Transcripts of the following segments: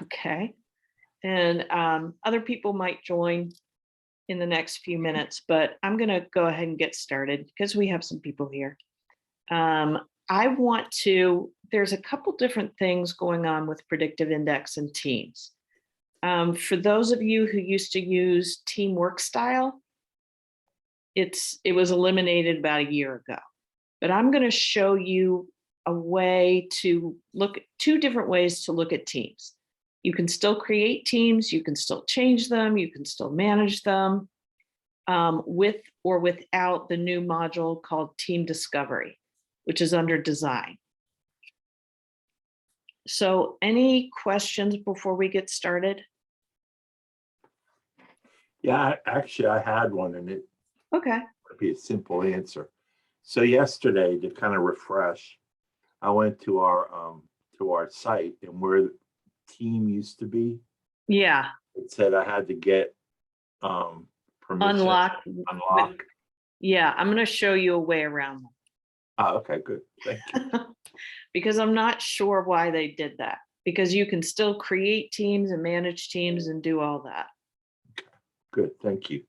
Okay. And other people might join in the next few minutes, but I'm going to go ahead and get started because we have some people here. Um, there's a couple different things going on with predictive index and teams. For those of you who used to use teamwork style, it was eliminated about a year ago. But I'm going to show you a way to look at two different ways to look at teams. You can still create teams, you can still change them, you can still manage them with or without the new module called Team Discovery, which is under design. So any questions before we get started? Yeah, actually, I had one, and it Okay. would be a simple answer. So yesterday, to kind of refresh, I went to our site, and where the team used to be, Yeah. it said I had to get permission Unlock. unlock. Yeah, I'm going to show you a way around Oh, okay, good. Thank you. them because I'm not sure why they did that. Because you can still create teams and manage teams and do all that. Good, thank you.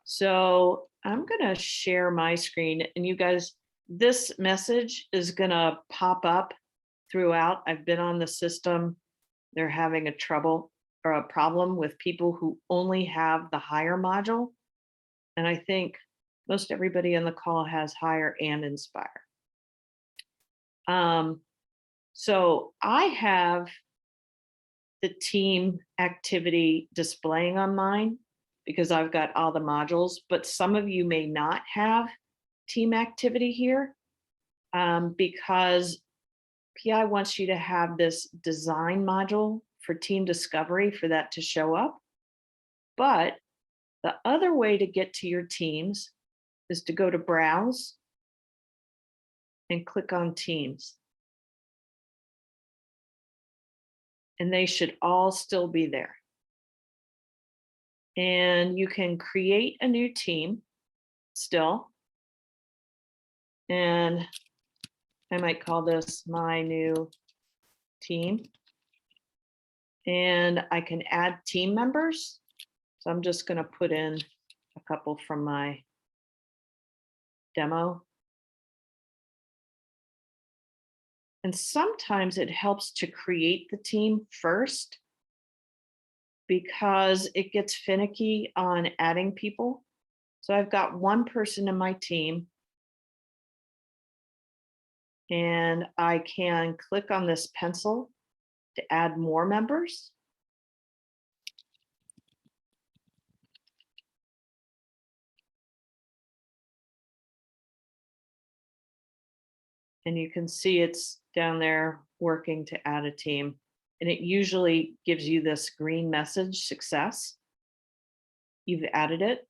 So I'm going to share my screen, and you guys, this message is going to pop up throughout. I've been on the system. They're having a problem with people who only have the higher module. And I think most everybody on the call has higher and Inspire. So I have the team activity displaying on mine because I've got all the modules, but some of you may not have team activity here because PI wants you to have this design module for team discovery for that to show up. But the other way to get to your teams is to go to Browse and click on Teams. And they should all still be there. And you can create a new team still. And I might call this my new team. And I can add team members. So I'm just going to put in a couple from my demo. And sometimes it helps to create the team first because it gets finicky on adding people. So I've got one person in my team, and I can click on this pencil to add more members. And you can see it's down there working to add a team. And it usually gives you this green message, success. You've added it.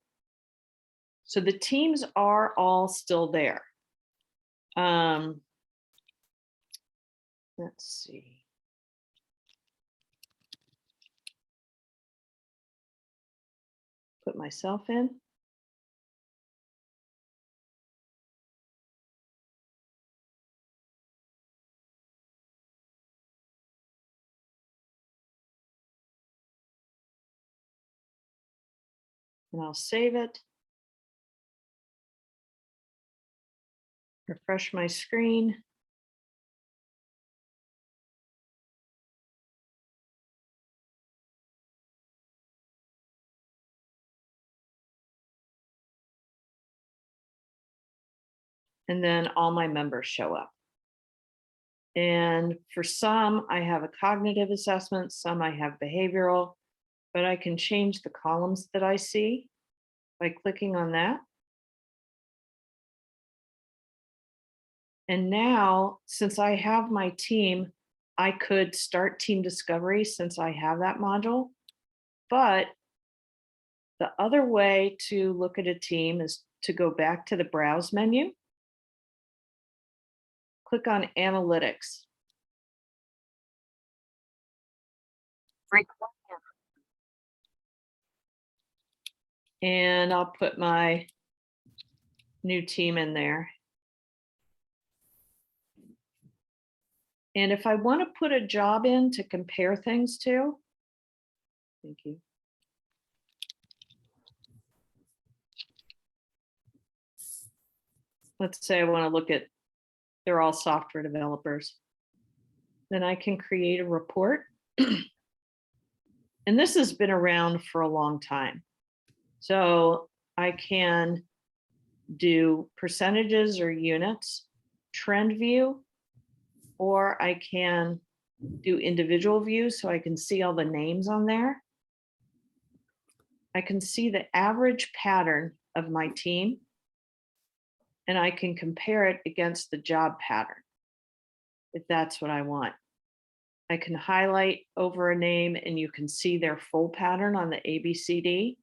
So the teams are all still there. Let's see. Put myself in. And I'll save it. Refresh my screen. And then all my members show up. And for some, I have a cognitive assessment, some I have behavioral, but I can change the columns that I see by clicking on that. And now, since I have my team, I could start team discovery since I have that module. But the other way to look at a team is to go back to the browse menu, click on analytics. And I'll put my new team in there. And if I want to put a job in to compare things to, thank you. Let's say I want to look at, they're all software developers. Then I can create a report. And this has been around for a long time. So I can do percentages or units, trend view, or I can do individual views so I can see all the names on there. I can see the average pattern of my team, and I can compare it against the job pattern if that's what I want. I can highlight over a name and you can see their full pattern on the ABCD.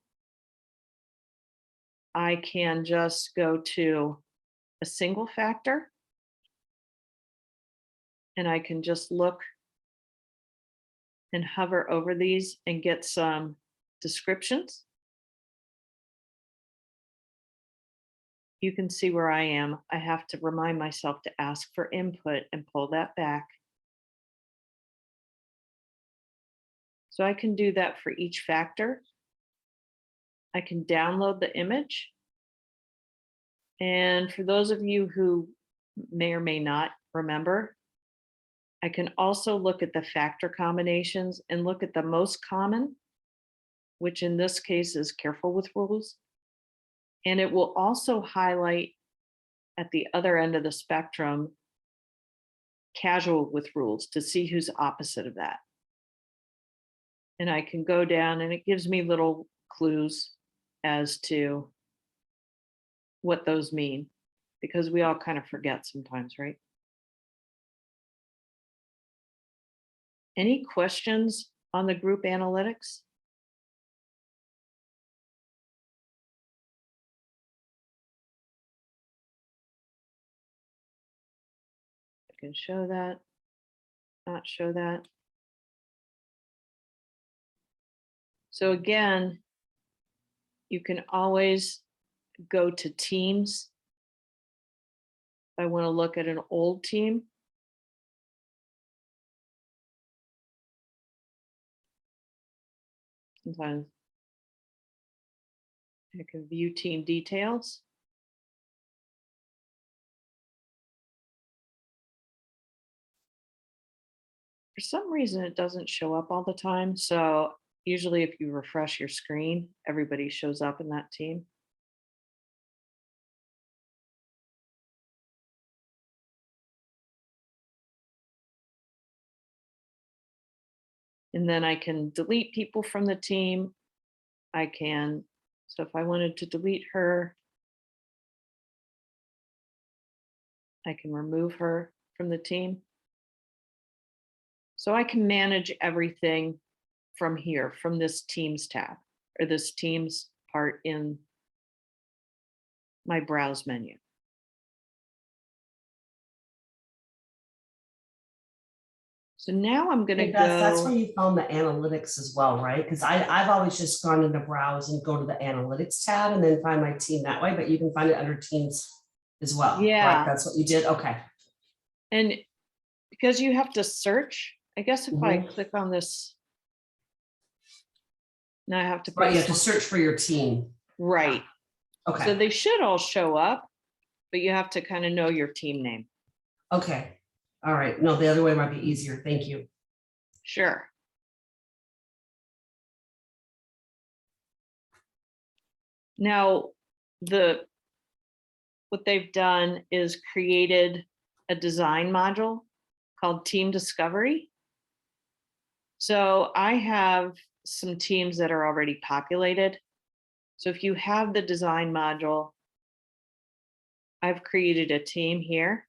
I can just go to a single factor and I can just look and hover over these and get some descriptions. You can see where I am. I have to remind myself to ask for input and pull that back. So I can do that for each factor. I can download the image. And for those of you who may or may not remember, I can also look at the factor combinations and look at the most common, which in this case is careful with rules. And it will also highlight at the other end of the spectrum, casual with rules, to see who's opposite of that. And I can go down and it gives me little clues as to what those mean, because we all kind of forget sometimes, right? Any questions on the group analytics? I can show that, not show that. So again, you can always go to teams. I want to look at an old team. Sometimes I can view team details. For some reason, it doesn't show up all the time. So usually if you refresh your screen, everybody shows up in that team. And then I can delete people from the team. I can, so if I wanted to delete her, I can remove her from the team. So I can manage everything from here, from this Teams tab, or this Teams part in my browse menu. So now I'm going to Hey, Beth, that's go. where you found the analytics as well, right? Because I've always just gone into browse and go to the analytics tab and then find my team that way, but you can find it under teams as well. Yeah. Correct? That's what you did. Okay. And because you have to search, I guess if I click on this, now I have to put Right, you have to search for your team. right. Okay. So they should all show up, but you have to kind of know your team name. Okay. All right. No, the other way might be easier. Thank you. Sure. Now, what they've done is created a design module called Team Discovery. So I have some teams that are already populated. So if you have the design module, I've created a team here.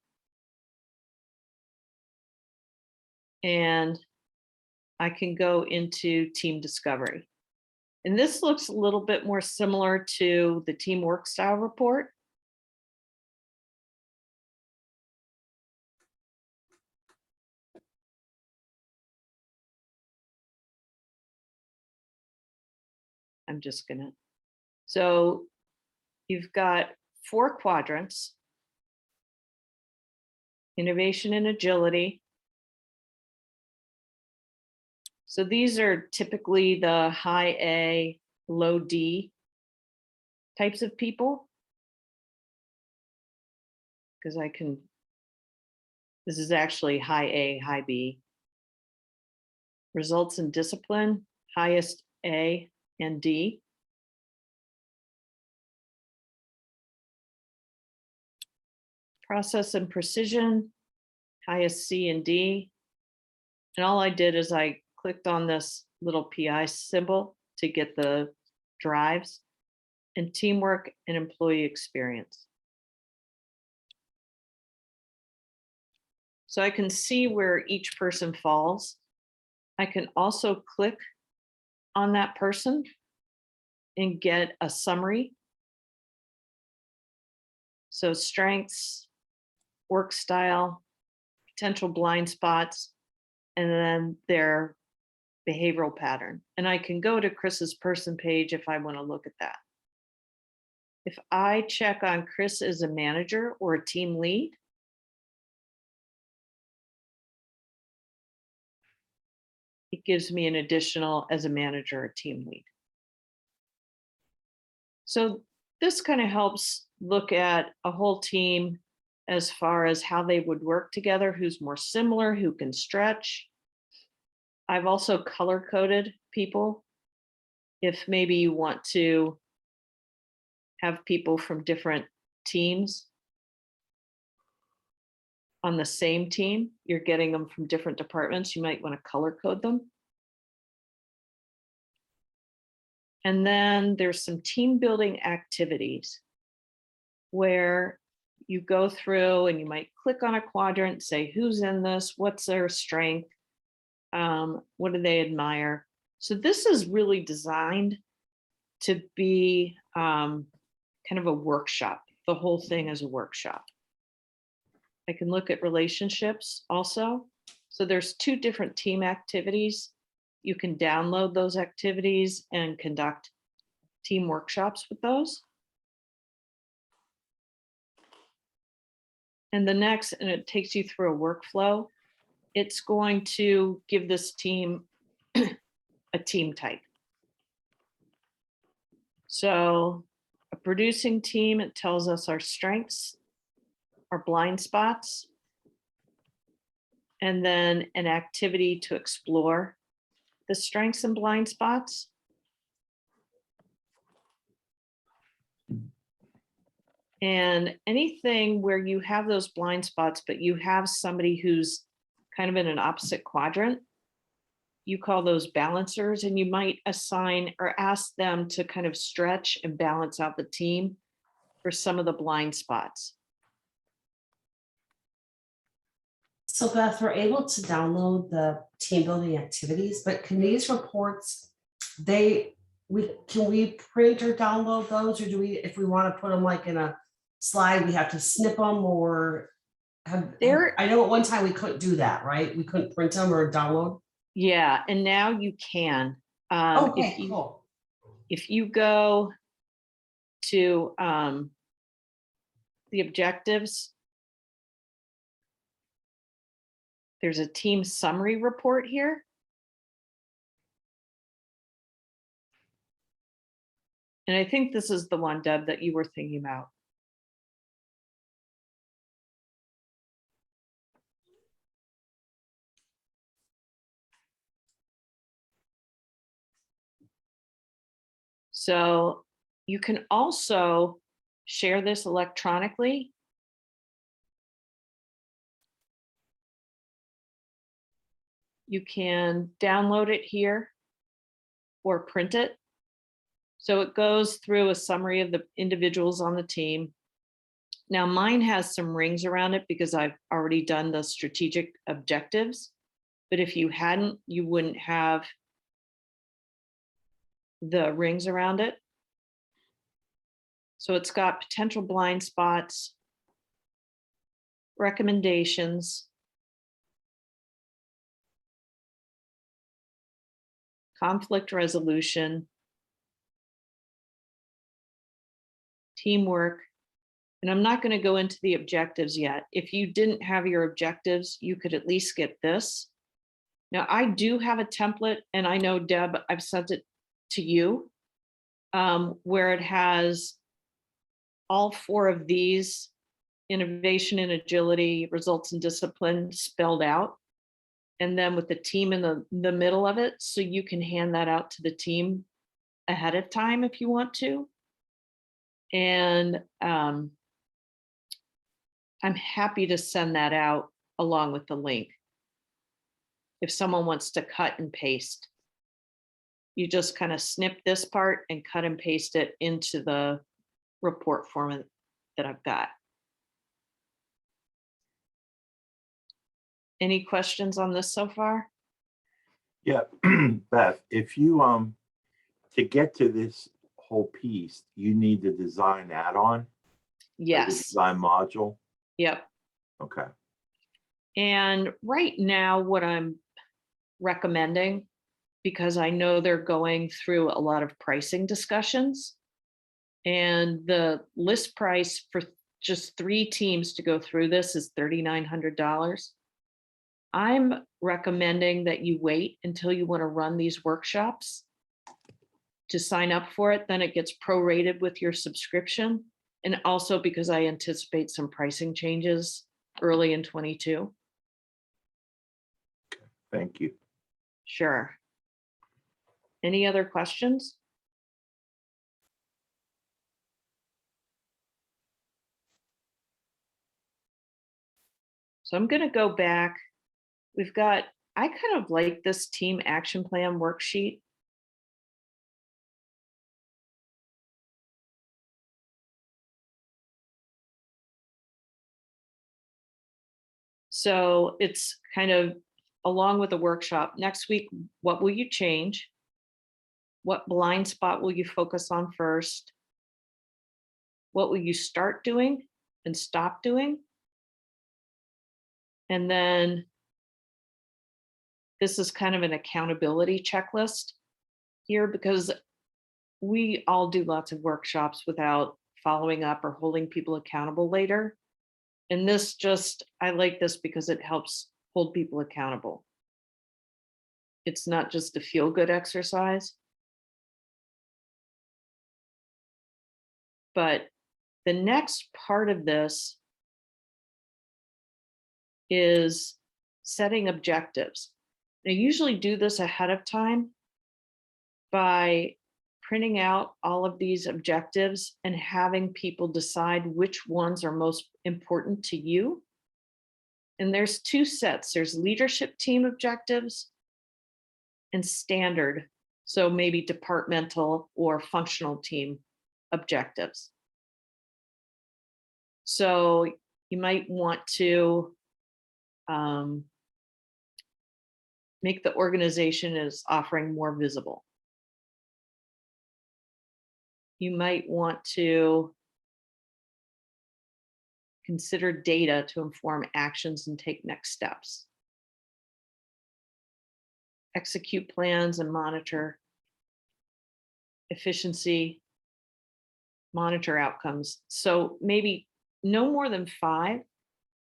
And I can go into Team Discovery. And this looks a little bit more similar to the teamwork style report. I'm just gonna, so you've got 4 quadrants: innovation and agility, So these are typically the high A, low D types of people. Because this is actually high A, high B. Results in discipline, highest A and D. Process and precision, highest C and D. And all I did is I clicked on this little PI symbol to get the drives, and teamwork and employee experience. So I can see where each person falls. I can also click on that person and get a summary. So strengths, work style, potential blind spots, and then their behavioral pattern. And I can go to Chris's person page if I want to look at that. If I check on Chris as a manager or a team lead, it gives me an additional as a manager or team lead. So this kind of helps look at a whole team as far as how they would work together, who's more similar, who can stretch. I've also color coded people. If maybe you want to have people from different teams on the same team, you're getting them from different departments, you might want to color code them. And then there's some team building activities where you go through and you might click on a quadrant, say who's in this, what's their strength, what do they admire. So this is really designed to be kind of a workshop. The whole thing is a workshop. I can look at relationships also. So there's 2 different team activities. You can download those activities and conduct team workshops with those. And the next, and it takes you through a workflow, it's going to give this team a team type. So a producing team, it tells us our strengths, our blind spots, and then an activity to explore the strengths and blind spots. And anything where you have those blind spots, but you have somebody who's kind of in an opposite quadrant, you call those balancers, and you might assign or ask them to kind of stretch and balance out the team for some of the blind spots. So Beth, we're able to download the team building activities, but can these reports, can we print or download those, or do we, if we want to put them like in a slide, we have to snip them, or I know at one time we couldn't do that, right? We couldn't print them or download. Yeah, and now you can. Okay, cool. If you go to the objectives, there's a team summary report here. And I think this is the one, Deb, that you were thinking about. So you can also share this electronically. You can download it here or print it. So it goes through a summary of the individuals on the team. Now mine has some rings around it because I've already done the strategic objectives. But if you hadn't, you wouldn't have the rings around it. So it's got potential blind spots, recommendations, conflict resolution, teamwork, and I'm not going to go into the objectives yet. If you didn't have your objectives, you could at least get this. Now, I do have a template, and I know, Deb, I've sent it to you, where it has all 4 of these: innovation and agility, results and discipline spelled out. And then with the team in the middle of it, so you can hand that out to the team ahead of time if you want to. And I'm happy to send that out along with the link. If someone wants to cut and paste, you just kind of snip this part and cut and paste it into the report format that I've got. Any questions on this so far? Yeah, Beth, if you, to get to this whole piece, you need the design add-on? Or the Yes. design module? Yep. Okay, And right now, what I'm recommending, because I know they're going through a lot of pricing discussions, and the list price for just 3 teams to go through this is $3,900. I'm recommending that you wait until you want to run these workshops to sign up for it. Then it gets prorated with your subscription. And also because I anticipate some pricing changes early in 22. thank you. Sure. Any other questions? So I'm going to go back. We've got, I kind of like this team action plan worksheet. So it's kind of along with the workshop. Next week, what will you change? What blind spot will you focus on first? What will you start doing and stop doing? And then this is kind of an accountability checklist here, because we all do lots of workshops without following up or holding people accountable later. And this just, I like this because it helps hold people accountable. It's not just a feel good exercise. But the next part of this is setting objectives. I usually do this ahead of time by printing out all of these objectives and having people decide which ones are most important to you. And there's 2 sets. There's leadership team objectives and standard. So maybe departmental or functional team objectives. So you might want to make the organization as offering more visible. You might want to consider data to inform actions and take next steps. Execute plans and monitor efficiency, monitor outcomes. So maybe no more than 5,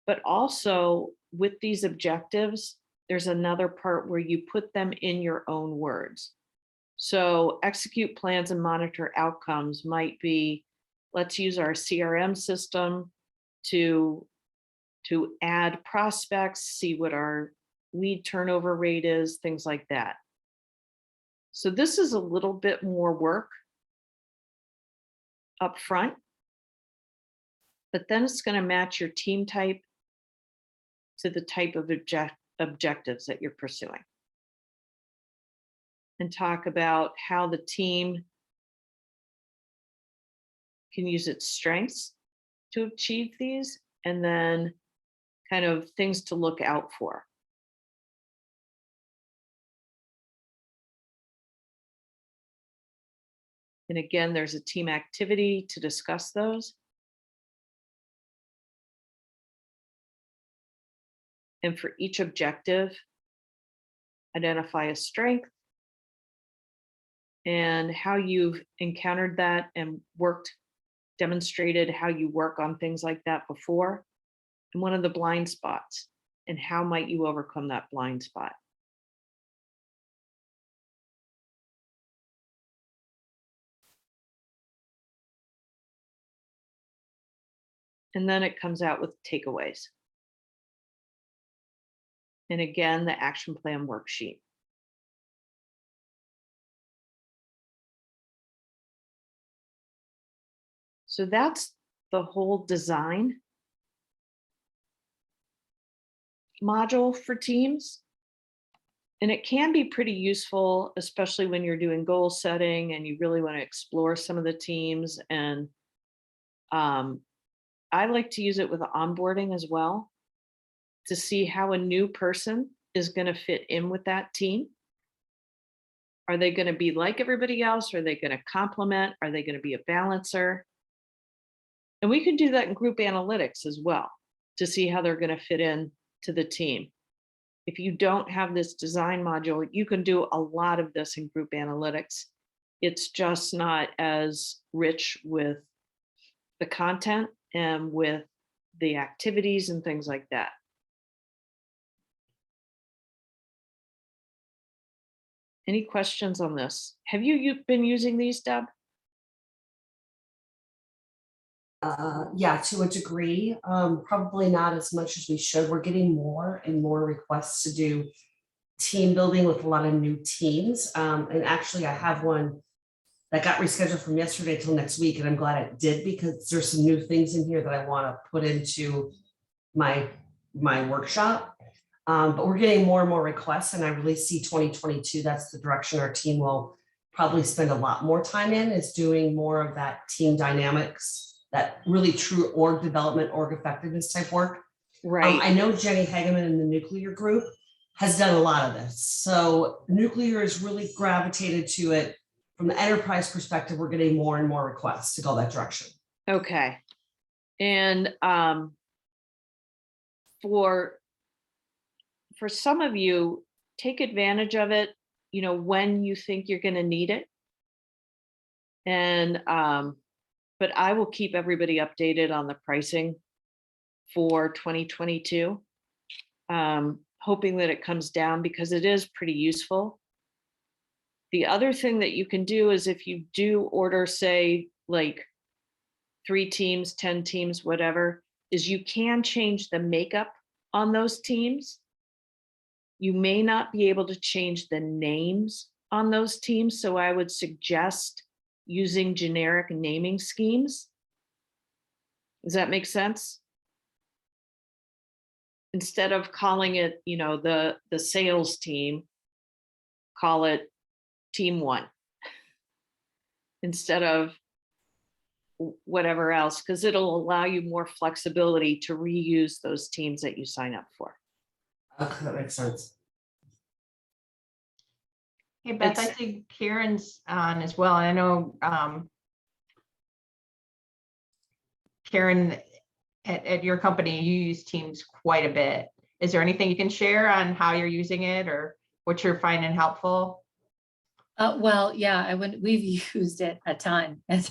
but also with these objectives, there's another part where you put them in your own words. So execute plans and monitor outcomes might be, let's use our CRM system to add prospects, see what our lead turnover rate is, things like that. So this is a little bit more work up front, but then it's going to match your team type to the type of objectives that you're pursuing. And talk about how the team can use its strengths to achieve these, and then kind of things to look out for. And again, there's a team activity to discuss those. And for each objective, identify a strength and how you've encountered that and demonstrated how you work on things like that before, and one of the blind spots, and how might you overcome that blind spot. And then it comes out with takeaways. And again, the action plan worksheet. So that's the whole design module for teams. And it can be pretty useful, especially when you're doing goal setting and you really want to explore some of the teams. And I like to use it with onboarding as well to see how a new person is going to fit in with that team. Are they going to be like everybody else? Are they going to complement? Are they going to be a balancer? And we can do that in group analytics as well to see how they're going to fit in to the team. If you don't have this design module, you can do a lot of this in group analytics. It's just not as rich with the content and with the activities and things like that. Any questions on this? Have you been using these, Deb? Yeah, to a degree, probably not as much as we should. We're getting more and more requests to do team building with a lot of new teams. And actually I have one that got rescheduled from yesterday till next week, and I'm glad it did because there's some new things in here that I want to put into my workshop. But we're getting more and more requests, and I really see 2022, that's the direction our team will probably spend a lot more time in, is doing more of that team dynamics, that really true org development, org effectiveness type work. Right. I know Jenny Hageman in the nuclear group has done a lot of this. So nuclear is really gravitated to it. From the enterprise perspective, we're getting more and more requests to go that direction. Okay. And for some of you, take advantage of it, you know, when you think you're going to need it. And but I will keep everybody updated on the pricing for 2022. Hoping that it comes down because it is pretty useful. The other thing that you can do is if you do order, say, like 3 teams, 10 teams, whatever, is you can change the makeup on those teams. You may not be able to change the names on those teams. So I would suggest using generic naming schemes. Does that make sense? Instead of calling it, you know, the sales team, call it team 1 instead of whatever else, because it'll allow you more flexibility to reuse those teams that you sign up for. Okay, that makes sense. Hey, Beth, I It's- think Karen's on as well. I know Karen, at your company, you use Teams quite a bit. Is there anything you can share on how you're using it or what you're finding helpful? Well, yeah, we've used it a ton, as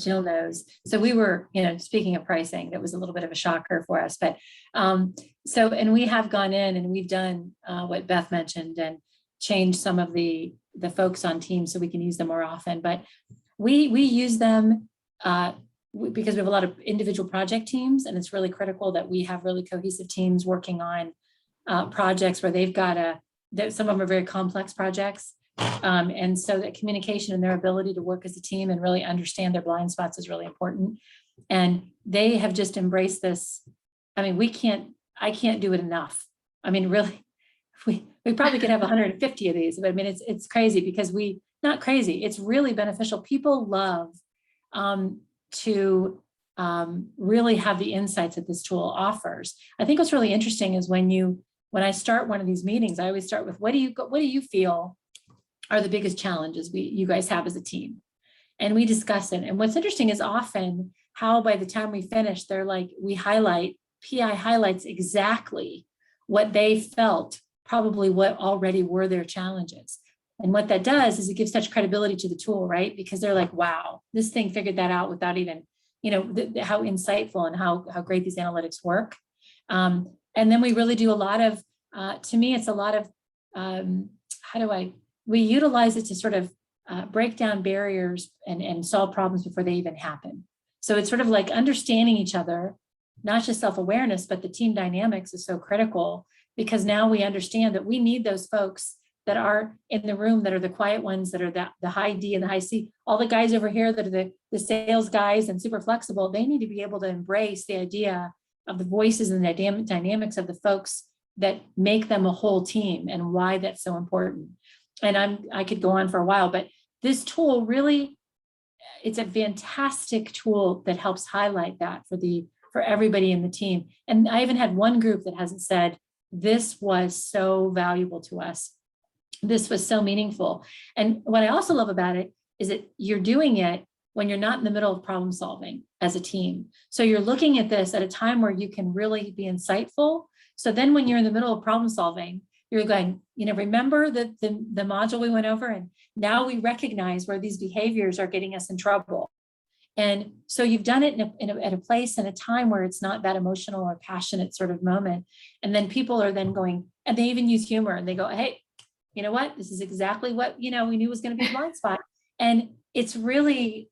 Jill knows. So we were, you know, speaking of pricing, that was a little bit of a shocker for us. But and we have gone in and we've done what Beth mentioned and changed some of the folks on Teams so we can use them more often. But we use them because we have a lot of individual project teams, and it's really critical that we have really cohesive teams working on projects where they've got some of them are very complex projects. And so that communication and their ability to work as a team and really understand their blind spots is really important. And they have just embraced this. I mean, I can't do it enough. I mean, really, we probably could have 150 of these, but I mean, it's crazy because not crazy, it's really beneficial. People love to really have the insights that this tool offers. I think what's really interesting is when I start one of these meetings, I always start with, what do you feel are the biggest challenges you guys have as a team? And we discuss it. And what's interesting is often how by the time we finish, they're like, PI highlights exactly what they felt, probably what already were their challenges. And what that does is it gives such credibility to the tool, right? Because they're like, wow, this thing figured that out without even, you know, how insightful and how great these analytics work. And then we really do a lot of, to me, it's a lot of, we utilize it to sort of break down barriers and solve problems before they even happen. So it's sort of like understanding each other, not just self-awareness, but the team dynamics is so critical, because now we understand that we need those folks that are in the room, that are the quiet ones, that are the high D and the high C. All the guys over here that are the sales guys and super flexible, they need to be able to embrace the idea of the voices and the dynamics of the folks that make them a whole team, and why that's so important. And I could go on for a while, but this tool really, it's a fantastic tool that helps highlight that for everybody in the team. And I haven't had one group that hasn't said, this was so valuable to us. This was so meaningful. And what I also love about it is that you're doing it when you're not in the middle of problem solving as a team. So you're looking at this at a time where you can really be insightful. So then when you're in the middle of problem solving, you're going, remember the module we went over, and now we recognize where these behaviors are getting us in trouble. And so you've done it at a place and a time where it's not that emotional or passionate sort of moment. And then people are then going, and they even use humor, and they go, hey, you know what? This is exactly what, we knew was going to be a blind spot. And it's really,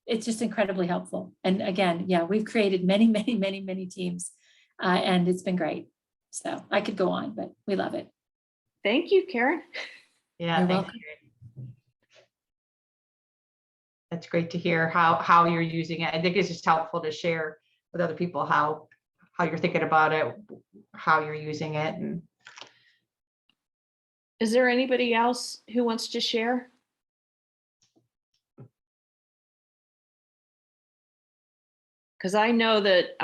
it's just incredibly helpful. And again, yeah, we've created many, many, many, many teams, and it's been great. So I could go on, but we love it. Thank you, Karen. Yeah, You're thank welcome. you. That's great to hear how you're using it. I think it's just helpful to share with other people how you're thinking about it, how you're using it. And Is there anybody else who wants to share? Because I know that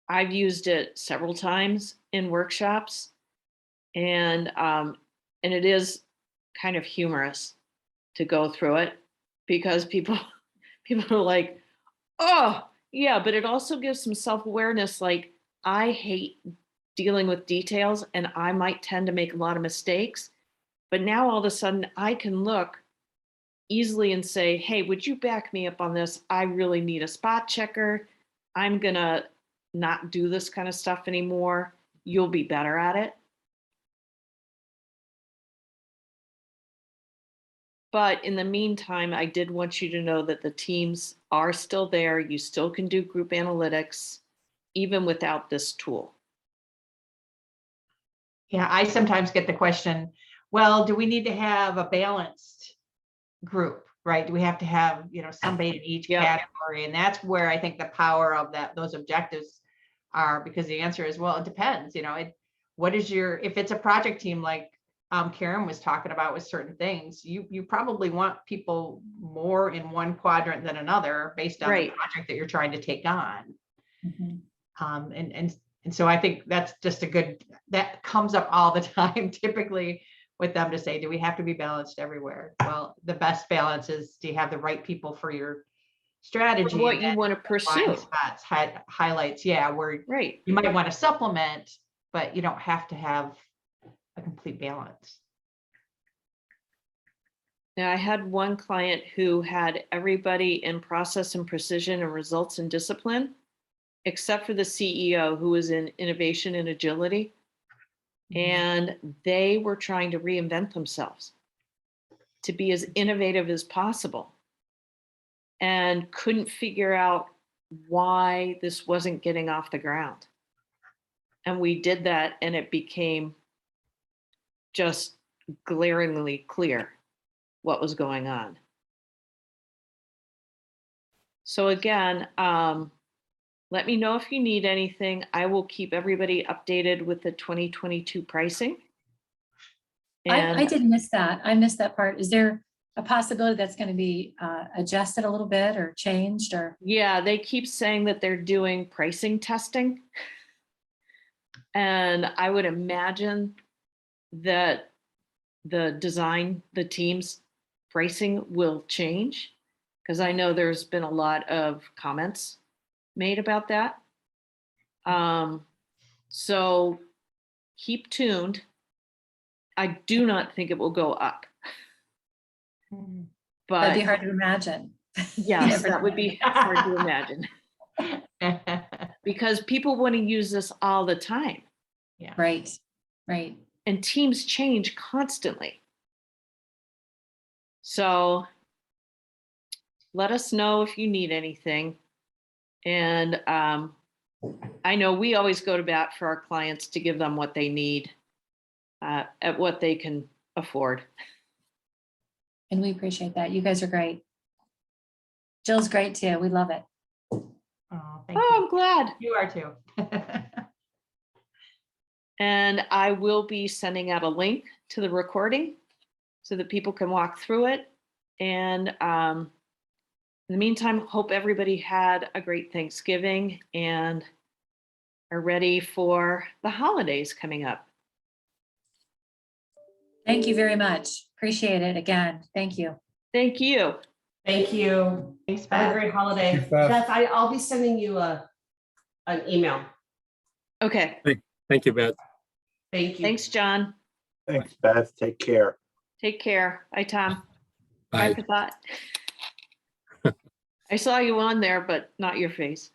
I've used it several times in workshops, and it is kind of humorous to go through it, because people are like, oh yeah, but it also gives some self-awareness. Like, I hate dealing with details, and I might tend to make a lot of mistakes, but now all of a sudden I can look easily and say, hey, would you back me up on this? I really need a spot checker. I'm gonna not do this kind of stuff anymore. You'll be better at it. But in the meantime, I did want you to know that the teams are still there. You still can do group analytics, even without this tool. yeah, I sometimes get the question, well, do we need to have a balanced group, right? Do we have to have, somebody in each Yep. category? And that's where I think the power of those objectives are, because the answer is, well, it depends, if it's a project team, like Karen was talking about with certain things, you probably want people more in one quadrant than another based on Right. the project that you're trying to take on. Mhm. And so I think that's just that comes up all the time, typically with them, to say, do we have to be balanced everywhere? Well, the best balance is, do you have the right people for your strategy? For what And you then want to pursue. blind spots, highlights, yeah, where Right. you might want to supplement, but you don't have to have a complete balance. Now, I had one client who had everybody in process and precision and results and discipline, except for the CEO, who was in innovation and agility. And they were trying to reinvent themselves to be as innovative as possible, and couldn't figure out why this wasn't getting off the ground. And we did that, and it became just glaringly clear what was going on. So again, let me know if you need anything. I will keep everybody updated with the 2022 pricing. I did miss that. I missed that part. Is there a possibility that's going to be adjusted a little bit or changed, or? Yeah, they keep saying that they're doing pricing testing. And I would imagine that the team's pricing will change, because I know there's been a lot of comments made about that. So keep tuned. I do not think it will go up. But That'd be hard to imagine. yes, never that would know. be hard to imagine, because people want to use this all the time, Yeah. Right, right. and teams change constantly. So let us know if you need anything. And I know we always go to bat for our clients to give them what they need at what they can afford. And we appreciate that. You guys are great. Jill's great too. We love it. Oh, thank Oh, you. I'm glad. You are too. And I will be sending out a link to the recording so that people can walk through it. And in the meantime, hope everybody had a great Thanksgiving and are ready for the holidays coming up. Thank you very much. Appreciate it again. Thank you. Thank you. Thank you. Thanks, Have a Beth. great holiday. Thanks, Beth. Beth, I'll be sending you an email. Okay. Thank you, Beth. Thank you. Thanks, John. Thanks, Beth. Take care. Take care. Bye, Tom. Bye. Bye, Patat. I saw you on there, but not your face.